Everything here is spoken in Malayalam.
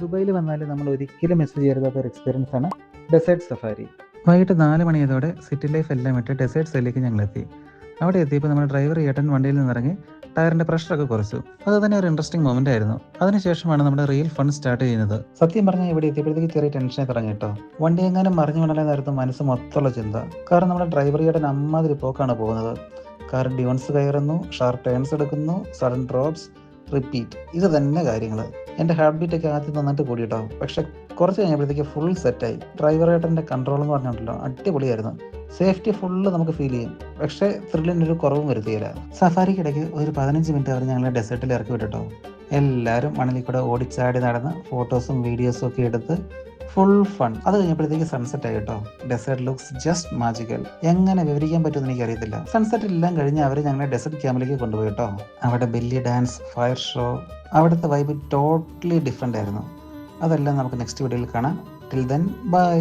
ദുബായിൽ വന്നാൽ നമ്മൾ ഒരിക്കലും മിസ് ചെയ്യരുതാത്ത ഒരു എക്സ്പീരിയൻസ് ആണ് ഡെസേർട്ട് സഫാരി. വൈകിട്ട് 4 മണിയായതോടെ സിറ്റി ലൈഫ് എല്ലാം വിട്ട് ഡെസേർട്ട് സൈഡിലേക്ക് ഞങ്ങളെത്തി. അവിടെ എത്തിയപ്പോൾ നമ്മുടെ ഡ്രൈവർ ഏട്ടൻ വണ്ടിയിൽ നിന്നിറങ്ങി ടയറിന്റെ പ്രഷറൊക്കെ കുറച്ചു. അത് തന്നെ ഒരു ഇൻട്രസ്റ്റിംഗ് മൊമെന്റ് ആയിരുന്നു. അതിനുശേഷമാണ് നമ്മുടെ റിയൽ ഫൺ സ്റ്റാർട്ട് ചെയ്യുന്നത്. സത്യം പറഞ്ഞാൽ ഇവിടെ എത്തിയപ്പോഴത്തേക്ക് ചെറിയ ടെൻഷനൊക്കെ തുടങ്ങി കേട്ടോ. വണ്ടി എങ്ങാനും മറിഞ്ഞു വീണാലെന്നായിരുന്നു മനസ്സ് മൊത്തമുള്ള ചിന്ത. കാരണം നമ്മുടെ ഡ്രൈവർ ഏട്ടൻ അമ്മാതിരി പോക്കാണ് പോകുന്നത്. കാർ ഡിവൺസ് കയറുന്നു, ഷാർപ്പ് ടേൺസ് എടുക്കുന്നു, സഡൻ ഡ്രോപ്സ്, റിപ്പീറ്റ്. ഇത് തന്നെ കാര്യങ്ങൾ. എൻ്റെ ഹാർട്ട് ബീറ്റ് ഒക്കെ ആദ്യം നന്നായിട്ട് കൂടി കേട്ടോ. പക്ഷെ കുറച്ച് കഴിഞ്ഞപ്പോഴത്തേക്ക് ഫുൾ സെറ്റായി. ഡ്രൈവർ ഏട്ടൻ്റെ കൺട്രോൾ എന്ന് പറഞ്ഞിട്ടുണ്ടല്ലോ, അടിപൊളിയായിരുന്നു. സേഫ്റ്റി ഫുള്ള് നമുക്ക് ഫീൽ ചെയ്യും. പക്ഷേ ത്രില്ലിനൊരു കുറവും വരുത്തിയില്ല. സഫാരിക്കിടയ്ക്ക് ഒരു 15 മിനിറ്റ് അവർ ഞങ്ങളെ ഡെസേർട്ടിൽ ഇറക്കി വിട്ടോ. എല്ലാവരും മണലിൽ കൂടെ ഓടിച്ചാടി നടന്ന് ഫോട്ടോസും വീഡിയോസും ഒക്കെ എടുത്ത് ഫുൾ ഫൺ. അത് കഴിഞ്ഞപ്പോഴത്തേക്ക് സൺസെറ്റ് ആയി കേട്ടോ. Desert looks just magical. എങ്ങനെ വിവരിക്കാൻ പറ്റുമെന്ന് എനിക്കറിയത്തില്ല. സൺസെറ്റ് എല്ലാം കഴിഞ്ഞ് അവർ ഞങ്ങളെ ഡെസേർട്ട് ക്യാമ്പിലേക്ക് കൊണ്ടുപോയി കേട്ടോ. അവിടെ ബെല്ലി ഡാൻസ്, ഫയർ ഷോ, അവിടുത്തെ വൈബ് ടോട്ടലി ഡിഫറെൻ്റ് ആയിരുന്നു. അതെല്ലാം നമുക്ക് നെക്സ്റ്റ് വീഡിയോയിൽ കാണാം. Till then bye.